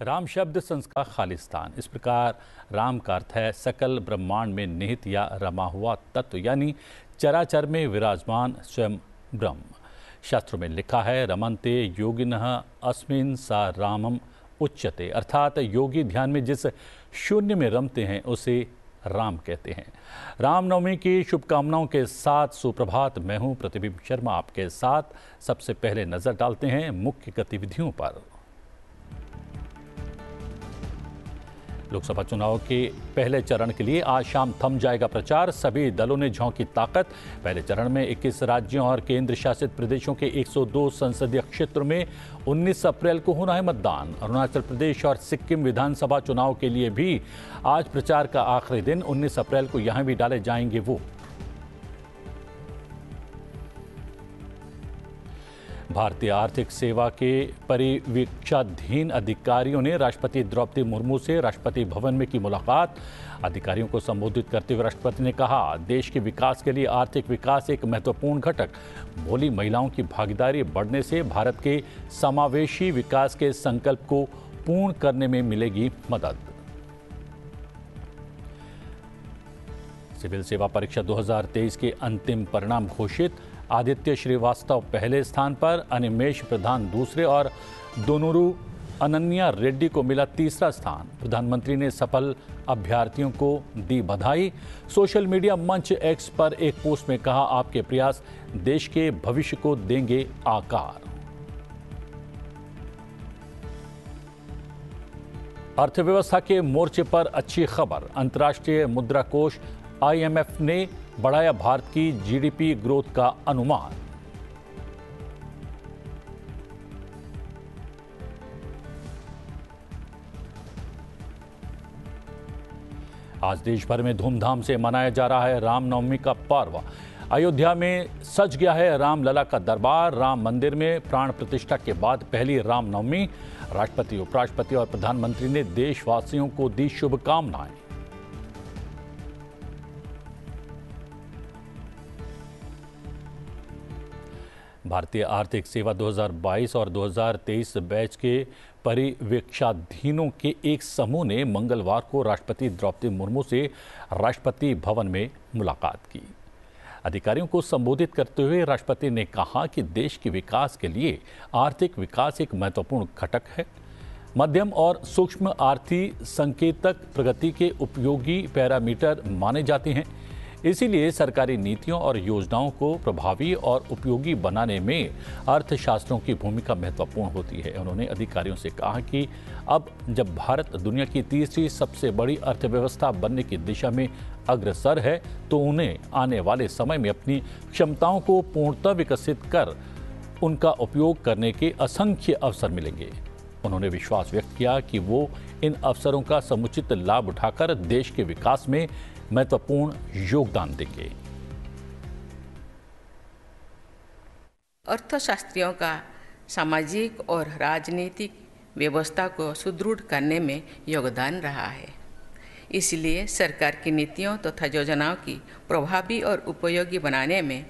राम शब्द संस्कार खालिस्तान। इस प्रकार राम का अर्थ है सकल ब्रह्मांड में निहित या रमा हुआ तत्व, यानी चराचर में विराजमान स्वयं ब्रह्म। शास्त्रों में लिखा है, रमन्ते योगिनः अस्मिन् सा रामम उच्यते, अर्थात योगी ध्यान में जिस शून्य में रमते हैं उसे राम कहते हैं। रामनवमी की शुभकामनाओं के साथ सुप्रभात। मैं हूं प्रतिबिंब शर्मा, आपके साथ सबसे पहले नजर डालते हैं मुख्य गतिविधियों पर। लोकसभा चुनाव के पहले चरण के लिए आज शाम थम जाएगा प्रचार। सभी दलों ने झोंकी ताकत। पहले चरण में 21 राज्यों और केंद्र शासित प्रदेशों के 102 संसदीय क्षेत्रों में 19 अप्रैल को होना है मतदान। अरुणाचल प्रदेश और सिक्किम विधानसभा चुनाव के लिए भी आज प्रचार का आखिरी दिन। 19 अप्रैल को यहां भी डाले जाएंगे वोट। भारतीय आर्थिक सेवा के परिवीक्षाधीन अधिकारियों ने राष्ट्रपति द्रौपदी मुर्मू से राष्ट्रपति भवन में की मुलाकात। अधिकारियों को संबोधित करते हुए राष्ट्रपति ने कहा, देश के विकास के लिए आर्थिक विकास एक महत्वपूर्ण घटक। बोली, महिलाओं की भागीदारी बढ़ने से भारत के समावेशी विकास के संकल्प को पूर्ण करने में मिलेगी मदद। सिविल सेवा परीक्षा 2023 के अंतिम परिणाम घोषित। आदित्य श्रीवास्तव पहले स्थान पर, अनिमेश प्रधान दूसरे और दोनोरू अनन्या रेड्डी को मिला तीसरा स्थान। प्रधानमंत्री ने सफल अभ्यर्थियों को दी बधाई। सोशल मीडिया मंच एक्स पर एक पोस्ट में कहा, आपके प्रयास देश के भविष्य को देंगे आकार। अर्थव्यवस्था के मोर्चे पर अच्छी खबर। अंतर्राष्ट्रीय मुद्रा कोष IMF ने बढ़ाया भारत की GDP ग्रोथ का अनुमान। आज देश भर में धूमधाम से मनाया जा रहा है रामनवमी का पर्व। अयोध्या में सज गया है रामलला का दरबार। राम मंदिर में प्राण प्रतिष्ठा के बाद पहली रामनवमी। राष्ट्रपति, उपराष्ट्रपति और प्रधानमंत्री ने देशवासियों को दी शुभकामनाएं। भारतीय आर्थिक सेवा 2022 और 2023 बैच के परिवीक्षाधीनों के एक समूह ने मंगलवार को राष्ट्रपति द्रौपदी मुर्मू से राष्ट्रपति भवन में मुलाकात की। अधिकारियों को संबोधित करते हुए राष्ट्रपति ने कहा कि देश के विकास के लिए आर्थिक विकास एक महत्वपूर्ण घटक है। मध्यम और सूक्ष्म आर्थिक संकेतक प्रगति के उपयोगी पैरामीटर माने जाते हैं। इसीलिए सरकारी नीतियों और योजनाओं को प्रभावी और उपयोगी बनाने में अर्थशास्त्रों की भूमिका महत्वपूर्ण होती है। उन्होंने अधिकारियों से कहा कि अब जब भारत दुनिया की तीसरी सबसे बड़ी अर्थव्यवस्था बनने की दिशा में अग्रसर है, तो उन्हें आने वाले समय में अपनी क्षमताओं को पूर्णतः विकसित कर उनका उपयोग करने के असंख्य अवसर मिलेंगे। उन्होंने विश्वास व्यक्त किया कि वो इन अवसरों का समुचित लाभ उठाकर देश के विकास में महत्वपूर्ण योगदान देंगे। अर्थशास्त्रियों का सामाजिक और राजनीतिक व्यवस्था को सुदृढ़ करने में योगदान रहा है। इसलिए सरकार की नीतियों तथा योजनाओं की प्रभावी और उपयोगी बनाने में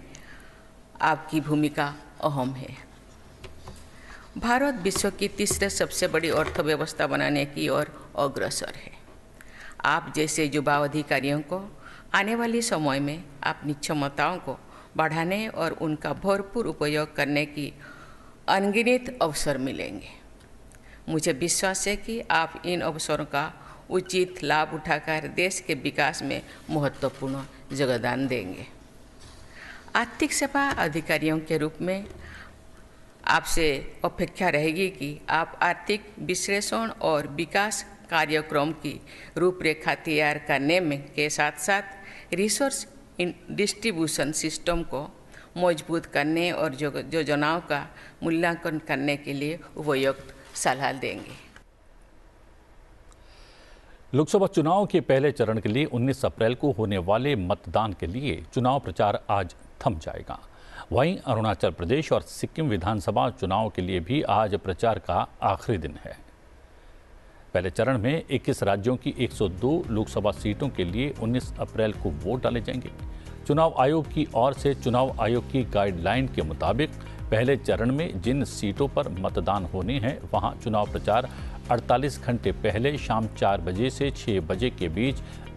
आपकी भूमिका अहम है। भारत विश्व की तीसरे सबसे बड़ी अर्थव्यवस्था बनाने की ओर अग्रसर है। आप जैसे युवा अधिकारियों को आने वाले समय में अपनी क्षमताओं को बढ़ाने और उनका भरपूर उपयोग करने की अनगिनत अवसर मिलेंगे। मुझे विश्वास है कि आप इन अवसरों का उचित लाभ उठाकर देश के विकास में महत्वपूर्ण योगदान देंगे। आर्थिक सेवा अधिकारियों के रूप में आपसे अपेक्षा रहेगी कि आप आर्थिक विश्लेषण और विकास कार्यक्रम की रूपरेखा तैयार करने में के साथ साथ रिसोर्स डिस्ट्रीब्यूशन सिस्टम को मजबूत करने और योजनाओं का मूल्यांकन करने के लिए उपयुक्त सलाह देंगे। लोकसभा चुनाव के पहले चरण के लिए 19 अप्रैल को होने वाले मतदान के लिए चुनाव प्रचार आज थम जाएगा। वहीं अरुणाचल प्रदेश और सिक्किम विधानसभा चुनाव के लिए भी आज प्रचार का आखिरी दिन है। पहले चरण में 21 राज्यों की 102 लोकसभा सीटों के लिए 19 अप्रैल को वोट डाले जाएंगे। चुनाव आयोग की ओर से चुनाव आयोग की गाइडलाइन के मुताबिक पहले चरण में जिन सीटों पर मतदान होने हैं, वहां चुनाव प्रचार 48 घंटे पहले शाम 4 बजे से 6 बजे के बीच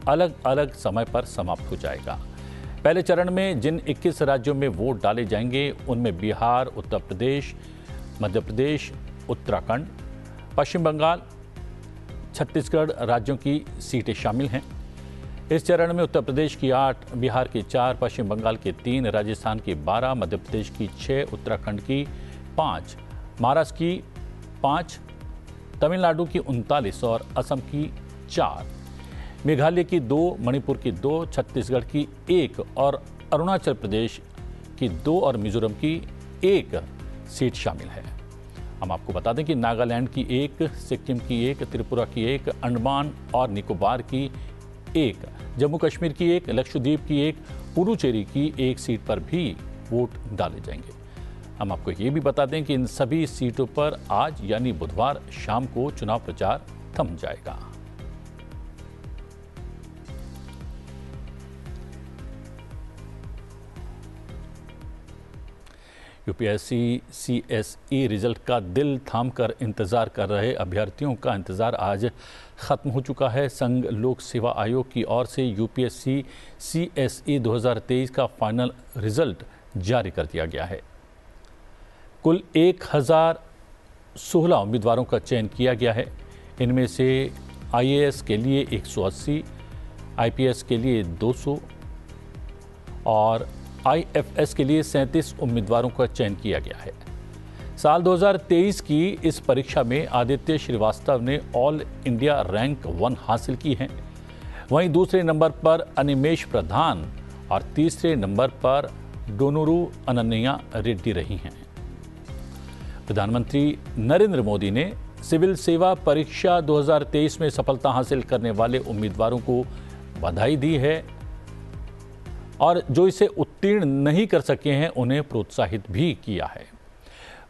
अलग अलग समय पर समाप्त हो जाएगा। पहले चरण में जिन 21 राज्यों में वोट डाले जाएंगे उनमें बिहार, उत्तर प्रदेश, मध्य प्रदेश, उत्तराखंड, पश्चिम बंगाल, छत्तीसगढ़ राज्यों की सीटें शामिल हैं। इस चरण में उत्तर प्रदेश की 8, बिहार की 4, पश्चिम बंगाल की 3, राजस्थान की 12, मध्य प्रदेश की 6, उत्तराखंड की 5, महाराष्ट्र की 5, तमिलनाडु की 39 और असम की 4, मेघालय की 2, मणिपुर की 2, छत्तीसगढ़ की 1 और अरुणाचल प्रदेश की 2 और मिजोरम की 1 सीट शामिल है। हम आपको बता दें कि नागालैंड की 1, सिक्किम की 1, त्रिपुरा की 1, अंडमान और निकोबार की 1, जम्मू कश्मीर की 1, लक्षद्वीप की 1, पुडुचेरी की 1 सीट पर भी वोट डाले जाएंगे। हम आपको ये भी बता दें कि इन सभी सीटों पर आज यानी बुधवार शाम को चुनाव प्रचार थम जाएगा। यूपीएससी सीएसई रिजल्ट का दिल थामकर इंतजार कर रहे अभ्यर्थियों का इंतजार आज खत्म हो चुका है। संघ लोक सेवा आयोग की ओर से यूपीएससी सीएसई 2023 का फाइनल रिजल्ट जारी कर दिया गया है। कुल 1016 उम्मीदवारों का चयन किया गया है। इनमें से आईएएस के लिए 180, आईपीएस के लिए 200 और आईएफएस के लिए 37 उम्मीदवारों का चयन किया गया है। साल 2023 की इस परीक्षा में आदित्य श्रीवास्तव ने ऑल इंडिया रैंक 1 हासिल की है। वहीं दूसरे नंबर पर अनिमेश प्रधान और तीसरे नंबर पर डोनोरू अनन्या रेड्डी रही हैं। प्रधानमंत्री नरेंद्र मोदी ने सिविल सेवा परीक्षा 2023 में सफलता हासिल करने वाले उम्मीदवारों को बधाई दी है और जो इसे उत्तीर्ण नहीं कर सके हैं उन्हें प्रोत्साहित भी किया है।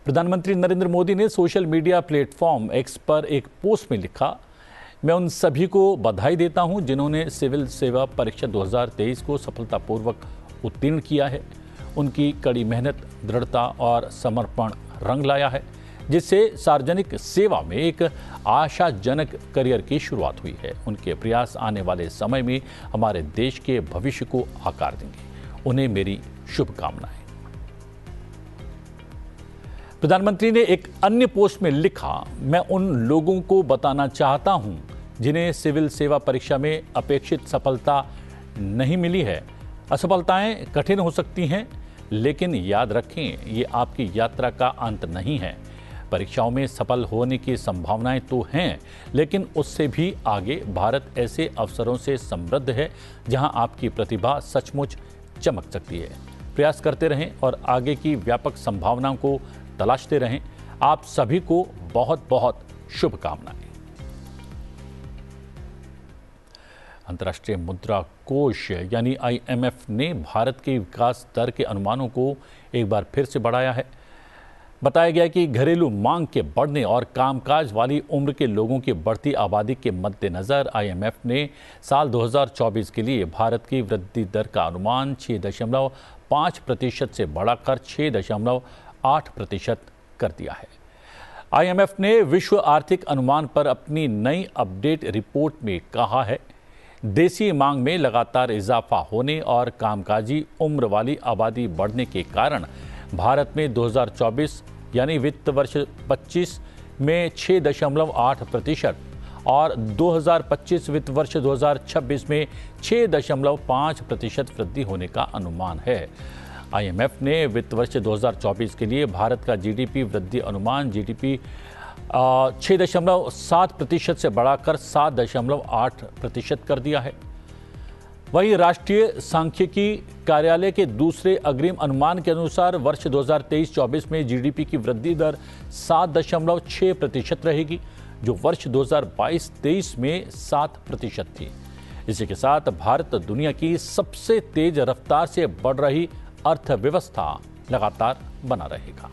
प्रधानमंत्री नरेंद्र मोदी ने सोशल मीडिया प्लेटफॉर्म एक्स पर एक पोस्ट में लिखा, मैं उन सभी को बधाई देता हूं जिन्होंने सिविल सेवा परीक्षा 2023 को सफलतापूर्वक उत्तीर्ण किया है। उनकी कड़ी मेहनत, दृढ़ता और समर्पण रंग लाया है, जिससे सार्वजनिक सेवा में एक आशाजनक करियर की शुरुआत हुई है। उनके प्रयास आने वाले समय में हमारे देश के भविष्य को आकार देंगे। उन्हें मेरी शुभकामनाएं। प्रधानमंत्री ने एक अन्य पोस्ट में लिखा, मैं उन लोगों को बताना चाहता हूं जिन्हें सिविल सेवा परीक्षा में अपेक्षित सफलता नहीं मिली है। असफलताएं कठिन हो सकती हैं, लेकिन याद रखें, ये आपकी यात्रा का अंत नहीं है। परीक्षाओं में सफल होने की संभावनाएं तो हैं, लेकिन उससे भी आगे भारत ऐसे अवसरों से समृद्ध है जहां आपकी प्रतिभा सचमुच चमक सकती है। प्रयास करते रहें और आगे की व्यापक संभावनाओं को तलाशते रहें। आप सभी को बहुत बहुत शुभकामनाएं। अंतर्राष्ट्रीय मुद्रा कोष यानी आईएमएफ ने भारत के विकास दर के अनुमानों को एक बार फिर से बढ़ाया है। बताया गया कि घरेलू मांग के बढ़ने और कामकाज वाली उम्र के लोगों की बढ़ती आबादी के मद्देनजर आईएमएफ ने साल 2024 के लिए भारत की वृद्धि दर का अनुमान 6.5% से बढ़ाकर 6.8% कर दिया है। आईएमएफ ने विश्व आर्थिक अनुमान पर अपनी नई अपडेट रिपोर्ट में कहा है, देसी मांग में लगातार इजाफा होने और कामकाजी उम्र वाली आबादी बढ़ने के कारण भारत में 2024 यानी वित्त वर्ष 25 में 6.8% और 2025 वित्त वर्ष 2026 में 6.5% वृद्धि होने का अनुमान है। आईएमएफ ने वित्त वर्ष 2024 के लिए भारत का जीडीपी वृद्धि अनुमान 6.7% से बढ़ाकर 7.8% कर दिया है। वहीं राष्ट्रीय सांख्यिकी कार्यालय के दूसरे अग्रिम अनुमान के अनुसार वर्ष 2023-24 में जीडीपी की वृद्धि दर 7.6% रहेगी, जो वर्ष 2022-23 में 7% थी। इसी के साथ भारत दुनिया की सबसे तेज रफ्तार से बढ़ रही अर्थव्यवस्था लगातार बना रहेगा।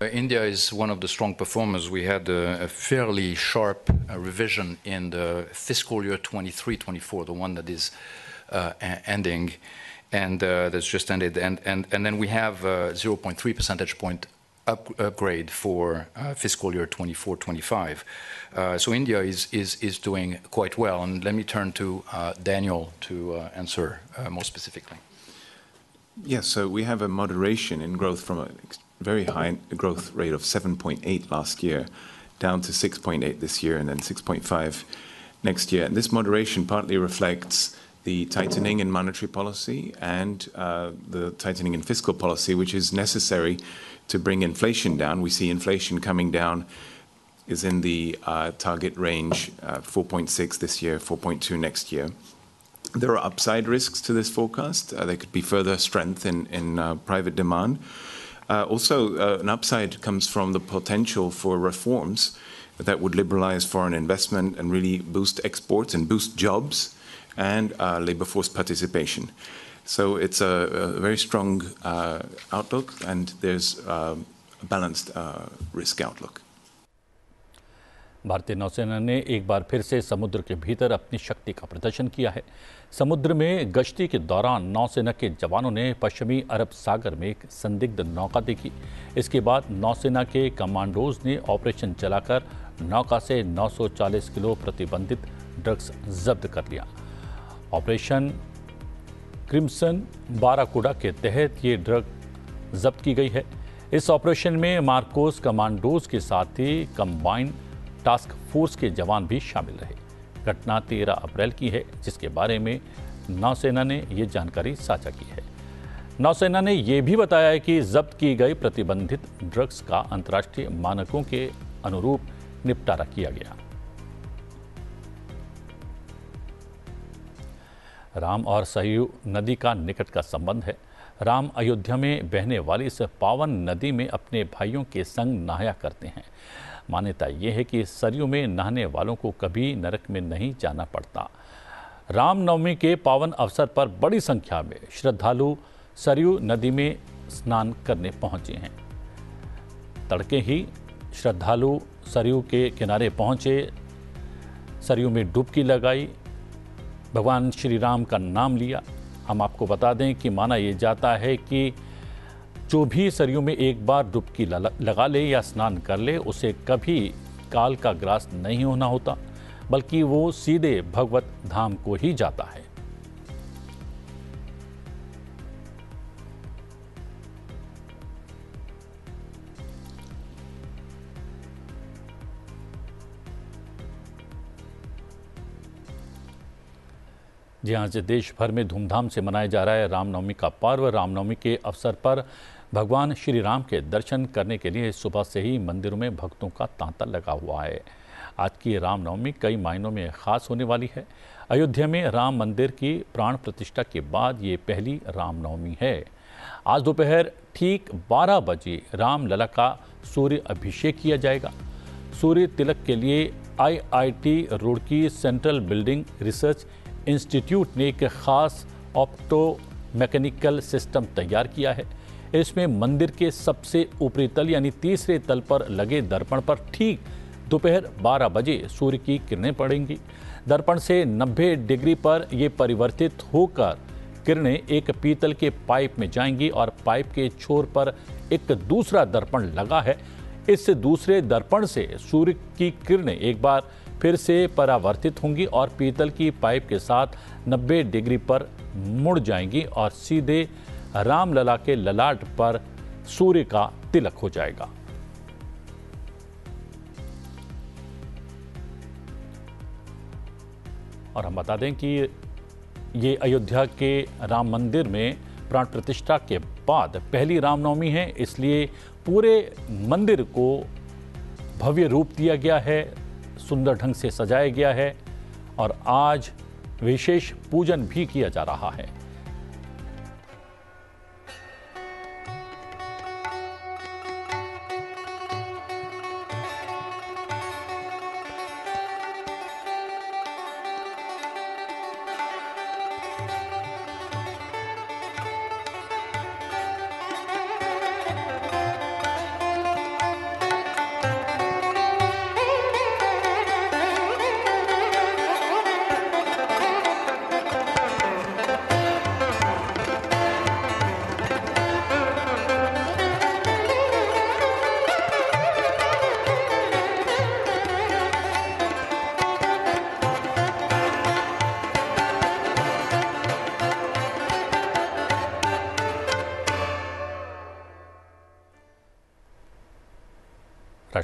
India is one of the strong performers. We had a fairly sharp revision in the fiscal year 23-24, the one that is ending, and that's just ended. And then we have 0.3 percentage point upgrade for fiscal year 24-25. So India is doing quite well. And let me turn to Daniel to answer more specifically. Yes, so we have a moderation in growth from a very high growth rate of 7.8 last year down to 6.8 this year and then 6.5 next year. And this moderation partly reflects the tightening in monetary policy and the tightening in fiscal policy, which is necessary to bring inflation down. We see inflation coming down is in the target range, 4.6 this year, 4.2 next year. There are upside risks to this forecast. There could be further strength in private demand. Also, an upside comes from the potential for reforms that would liberalize foreign investment and really boost exports and boost jobs and labor force participation. So it's a very strong outlook, and there's a balanced risk outlook. भारतीय नौसेना ने एक बार फिर से समुद्र के भीतर अपनी शक्ति का प्रदर्शन किया है। समुद्र में गश्ती के दौरान नौसेना के जवानों ने पश्चिमी अरब सागर में एक संदिग्ध नौका देखी। इसके बाद नौसेना के कमांडोज ने ऑपरेशन चलाकर नौका से 940 किलो प्रतिबंधित ड्रग्स जब्त कर लिया। ऑपरेशन क्रिम्सन बाराकूडा के तहत ये ड्रग जब्त की गई है। इस ऑपरेशन में मार्कोस कमांडोज के साथ ही कंबाइंड टास्क फोर्स के जवान भी शामिल रहे। घटना 13 अप्रैल की है, जिसके बारे में नौसेना ने ये जानकारी साझा की है। नौसेना ने यह भी बताया है कि जब्त की गई प्रतिबंधित ड्रग्स का अंतर्राष्ट्रीय मानकों के अनुरूप निपटारा किया गया। राम और सरयू नदी का निकट का संबंध है। राम अयोध्या में बहने वाली इस पावन नदी में अपने भाइयों के संग नहाया करते हैं। मान्यता यह है कि सरयू में नहाने वालों को कभी नरक में नहीं जाना पड़ता। रामनवमी के पावन अवसर पर बड़ी संख्या में श्रद्धालु सरयू नदी में स्नान करने पहुंचे हैं। तड़के ही श्रद्धालु सरयू के किनारे पहुंचे, सरयू में डुबकी लगाई, भगवान श्री राम का नाम लिया। हम आपको बता दें कि माना यह जाता है कि जो भी सरयू में एक बार डुबकी लगा ले या स्नान कर ले, उसे कभी काल का ग्रास नहीं होना होता, बल्कि वो सीधे भगवत धाम को ही जाता है। जी हाँ, आज देश भर में धूमधाम से मनाया जा रहा है रामनवमी का पर्व। रामनवमी के अवसर पर भगवान श्री राम के दर्शन करने के लिए सुबह से ही मंदिरों में भक्तों का तांता लगा हुआ है। आज की रामनवमी कई मायनों में खास होने वाली है। अयोध्या में राम मंदिर की प्राण प्रतिष्ठा के बाद ये पहली रामनवमी है। आज दोपहर ठीक 12 बजे रामलला का सूर्य अभिषेक किया जाएगा। सूर्य तिलक के लिए IIT Roorkee central building research institute ने एक खास ऑप्टो मैकेनिकल सिस्टम तैयार किया है। इसमें मंदिर के सबसे ऊपरी तल यानी तीसरे तल पर लगे दर्पण पर ठीक दोपहर 12 बजे सूर्य की किरणें पड़ेंगी। दर्पण से 90 डिग्री पर ये परिवर्तित होकर किरणें एक पीतल के पाइप में जाएंगी और पाइप के छोर पर एक दूसरा दर्पण लगा है। इस दूसरे दर्पण से सूर्य की किरणें एक बार फिर से परावर्तित होंगी और पीतल की पाइप के साथ 90 डिग्री पर मुड़ जाएंगी और सीधे रामलला के ललाट पर सूर्य का तिलक हो जाएगा। और हम बता दें कि ये अयोध्या के राम मंदिर में प्राण प्रतिष्ठा के बाद पहली रामनवमी है, इसलिए पूरे मंदिर को भव्य रूप दिया गया है, सुंदर ढंग से सजाया गया है और आज विशेष पूजन भी किया जा रहा है।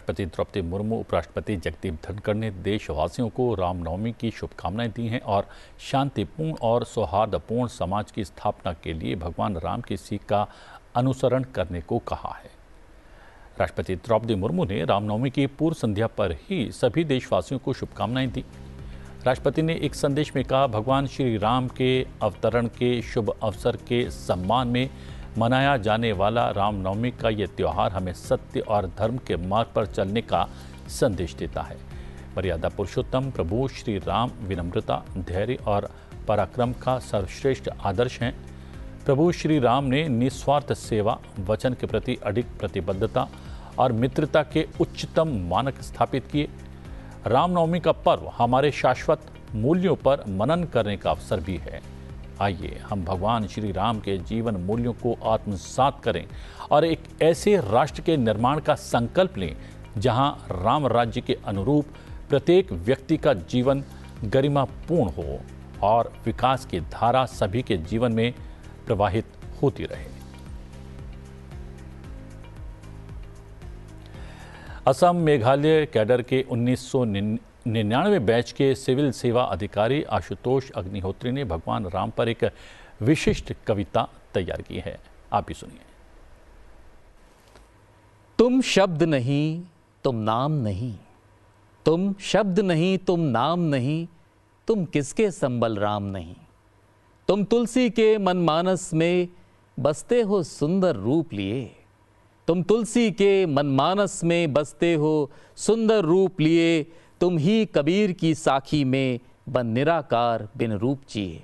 राष्ट्रपति द्रौपदी मुर्मू, उपराष्ट्रपति जगदीप धनखड़ ने देशवासियों को रामनवमी की शुभकामनाएं दी हैं और शांतिपूर्ण और सौहार्दपूर्ण समाज की स्थापना के लिए भगवान राम की सीख का अनुसरण करने को कहा है। राष्ट्रपति द्रौपदी मुर्मू ने रामनवमी की पूर्व संध्या पर ही सभी देशवासियों को शुभकामनाएं दी। राष्ट्रपति ने एक संदेश में कहा, भगवान श्री राम के अवतरण के शुभ अवसर के सम्मान में मनाया जाने वाला रामनवमी का ये त्यौहार हमें सत्य और धर्म के मार्ग पर चलने का संदेश देता है। मर्यादा पुरुषोत्तम प्रभु श्री राम विनम्रता, धैर्य और पराक्रम का सर्वश्रेष्ठ आदर्श हैं। प्रभु श्री राम ने निस्वार्थ सेवा, वचन के प्रति अडिग प्रतिबद्धता और मित्रता के उच्चतम मानक स्थापित किए। रामनवमी का पर्व हमारे शाश्वत मूल्यों पर मनन करने का अवसर भी है। आइए हम भगवान श्री राम के जीवन मूल्यों को आत्मसात करें और एक ऐसे राष्ट्र के निर्माण का संकल्प लें जहां राम राज्य के अनुरूप प्रत्येक व्यक्ति का जीवन गरिमापूर्ण हो और विकास की धारा सभी के जीवन में प्रवाहित होती रहे। असम मेघालय कैडर के 1999 बैच के सिविल सेवा अधिकारी आशुतोष अग्निहोत्री ने भगवान राम पर एक विशिष्ट कविता तैयार की है। आप भी सुनिए। तुम शब्द नहीं, तुम नाम नहीं, तुम शब्द नहीं, तुम नाम नहीं, तुम किसके संबल राम नहीं। तुम तुलसी के मनमानस में बसते हो सुंदर रूप लिए। तुम तुलसी के मनमानस में बसते हो सुंदर रूप लिए। तुम ही कबीर की साखी में बन निराकार बिन रूप जिए।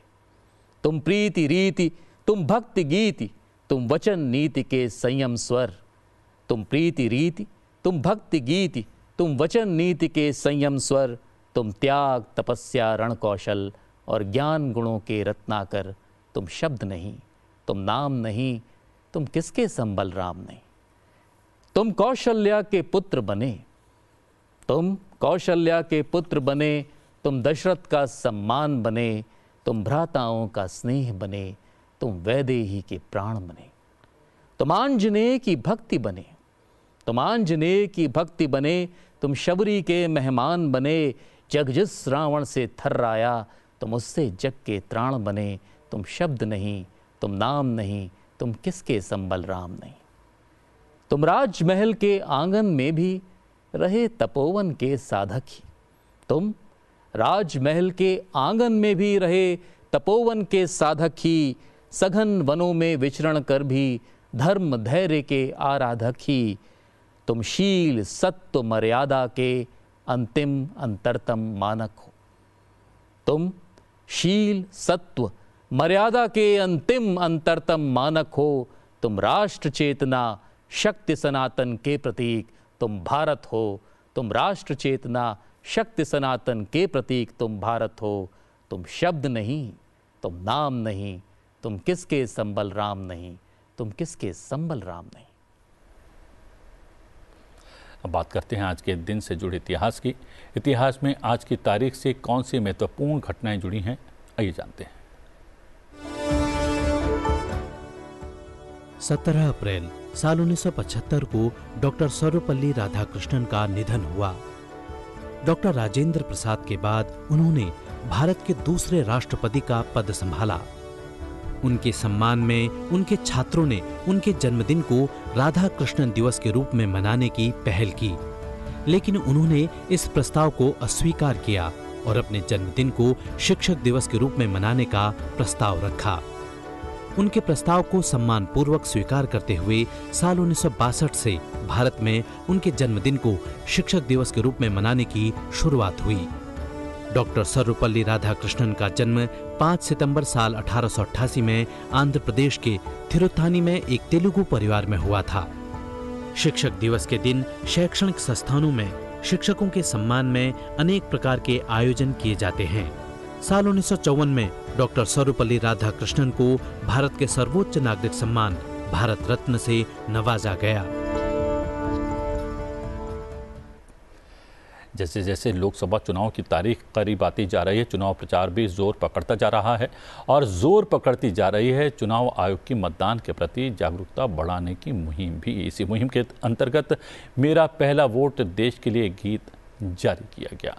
तुम प्रीति रीति, तुम भक्ति गीति, तुम वचन नीति के संयम स्वर। तुम प्रीति रीति, तुम भक्ति गीति, तुम वचन नीति के संयम स्वर। तुम त्याग तपस्या रण कौशल और ज्ञान गुणों के रत्नाकर। तुम शब्द नहीं, तुम नाम नहीं, तुम किसके संबल राम नहीं। तुम कौशल्या के पुत्र बने, तुम कौशल्या के पुत्र बने। तुम दशरथ का सम्मान बने। तुम भ्राताओं का स्नेह बने। तुम वैदेही के प्राण बने। तुम आंजनेय की भक्ति बने। तुम आंजनेय की भक्ति बने। तुम शबरी के मेहमान बने। जग जिस रावण से थर्राया, तुम उससे जग के त्राण बने। तुम शब्द नहीं, तुम नाम नहीं, तुम किसके संबल राम नहीं। तुम राजमहल के आंगन में भी रहे तपोवन के साधक ही। तुम राजमहल के आंगन में भी रहे तपोवन के साधक ही। सघन वनों में विचरण कर भी धर्म धैर्य के आराधक ही। तुम शील सत्व मर्यादा के अंतिम अंतरतम मानक हो। तुम शील सत्व मर्यादा के अंतिम अंतरतम मानक हो। तुम राष्ट्र चेतना शक्ति सनातन के प्रतीक तुम भारत हो। तुम राष्ट्र चेतना शक्ति सनातन के प्रतीक तुम भारत हो। तुम शब्द नहीं, तुम नाम नहीं, तुम किसके संबल राम नहीं। तुम किसके संबल राम नहीं। अब बात करते हैं आज के दिन से जुड़े इतिहास की। इतिहास में आज की तारीख से कौन सी महत्वपूर्ण घटनाएं जुड़ी हैं, आइए जानते हैं। 17 अप्रैल साल 1975 को डॉक्टर सर्वपल्ली राधाकृष्णन का निधन हुआ। डॉक्टर राजेंद्र प्रसाद के बाद उन्होंने भारत के दूसरे राष्ट्रपति का पद संभाला। उनके सम्मान में उनके छात्रों ने उनके जन्मदिन को राधा कृष्णन दिवस के रूप में मनाने की पहल की, लेकिन उन्होंने इस प्रस्ताव को अस्वीकार किया और अपने जन्मदिन को शिक्षक दिवस के रूप में मनाने का प्रस्ताव रखा। उनके प्रस्ताव को सम्मानपूर्वक स्वीकार करते हुए साल 1962 से भारत में उनके जन्मदिन को शिक्षक दिवस के रूप में मनाने की शुरुआत हुई। डॉक्टर सर्वपल्ली राधाकृष्णन का जन्म 5 सितंबर साल 1888 में आंध्र प्रदेश के थिरुत्तानी में एक तेलुगु परिवार में हुआ था। शिक्षक दिवस के दिन शैक्षणिक संस्थानों में शिक्षकों के सम्मान में अनेक प्रकार के आयोजन किए जाते हैं। साल 1954 में डॉक्टर सर्वपल्ली राधाकृष्णन को भारत के सर्वोच्च नागरिक सम्मान भारत रत्न से नवाजा गया। जैसे जैसे लोकसभा चुनाव की तारीख करीब आती जा रही है, चुनाव प्रचार भी जोर पकड़ता जा रहा है और जोर पकड़ती जा रही है चुनाव आयोग की मतदान के प्रति जागरूकता बढ़ाने की मुहिम भी। इसी मुहिम के अंतर्गत मेरा पहला वोट देश के लिए गीत जारी किया गया।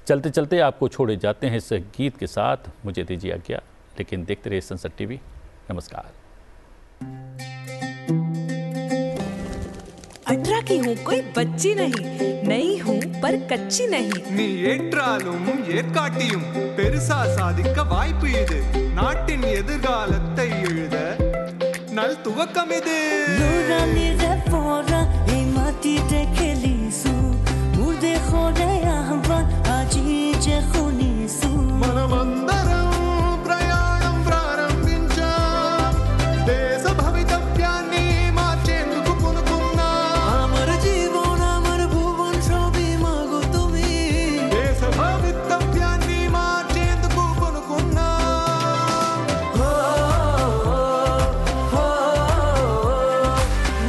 चलते चलते आपको छोड़े जाते हैं इस गीत के साथ। मुझे दीजिए आज्ञा, लेकिन देखते रहिए सनसद टीवी। नमस्कार। 18 की हूँ, कोई बच्ची नहीं, नई हूँ पर कच्ची नहीं। நீ ஏற்றாலும் ஏற்காட்டியும் பெருசா சாதிக்க வாய்ப்பு இது. நாட்டின் எதிர்காலத்தை எழுத நல் துவக்கம் இது. మనమందరం ప్రయాణం ప్రారంభించాం. దేశ భవితవ్యాన్ని మార్చేందుకు పూనుకున్నాం. అమర జీవన అమర భువన్ సభి మాగు తుమి. దేశ భవితవ్యాన్ని మార్చేందుకు పూనుకున్నాం.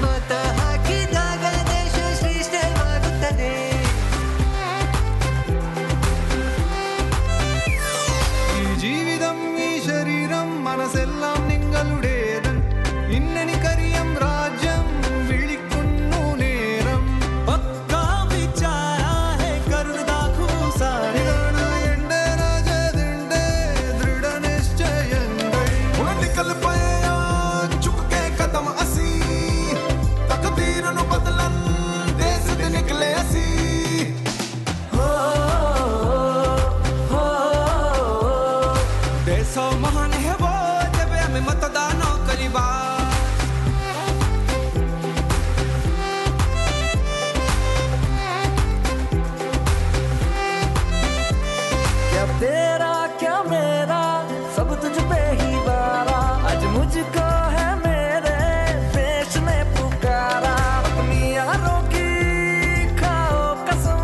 మత ಹಾಕಿದಾಗ ದೇಶ ಶ್ರೇಷ್ಠವಾಗುತ್ತದೆ. ఈ జీవితం ఈ శరీరం మనసెல்லாம் నింగలుడేదన్ ఇన్నని కరియం రాజ్యం విళిక్కున్ను నేరం పక్కా విచార హే కరుణదాకు సారిదణ ఎండే రాజదిండే దృఢ నిశ్చయంగై నికల్ పయా చుక్కే కదम అసి తకదీరును బదలన్ దేశ దే నికలే అసి देश महान है वो जब हमें मतदान करीबा. क्या तेरा क्या मेरा सब तुझ पे ही वारा. आज मुझको है मेरे देश ने पुकारा. अपनी यारों की खाओ कसम,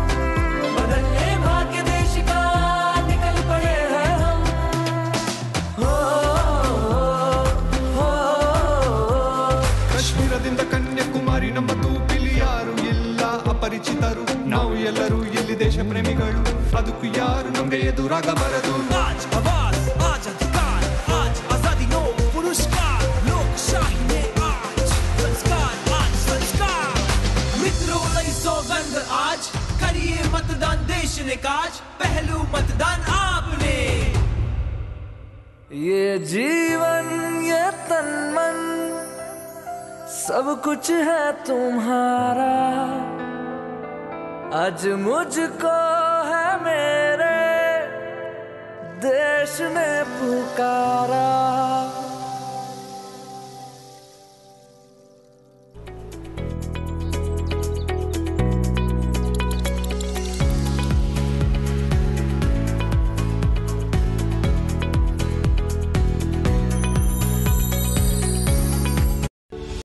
बदलने भाग्य देश का निकल पड़े हैं हम. ಕಾಶ್ಮೀರದಿಂದ ಕನ್ಯಾಕುಮಾರಿ ನಮ್ಮ ತೂಪಿಲಿ ಯಾರು ಇಲ್ಲ ಅಪರಿಚಿತರು. ನಾವು ಎಲ್ಲರೂ ಇಲ್ಲಿ ದೇಶ ಪ್ರೇಮಿಗಳು, ಅದಕ್ಕೂ ಯಾರು ನಮ್ಗೆ ಎದುರಾಗಬಾರದು. ಆಜ್ ಆವಾಜ್ ಆಜ್ ಅಧಿಕಾರ ಆಜ್ ಆಜಾದಿ ನೋ ಪುರಸ್ಕಾರ लोकशाही में आज संस्कार मित्रों लई सौगंध आज करिए मतदान देश ने काज. पहलू मतदान आपने. ये जीवन ये तन मन सब कुछ है तुम्हारा. आज मुझको है मेरे देश ने पुकारा.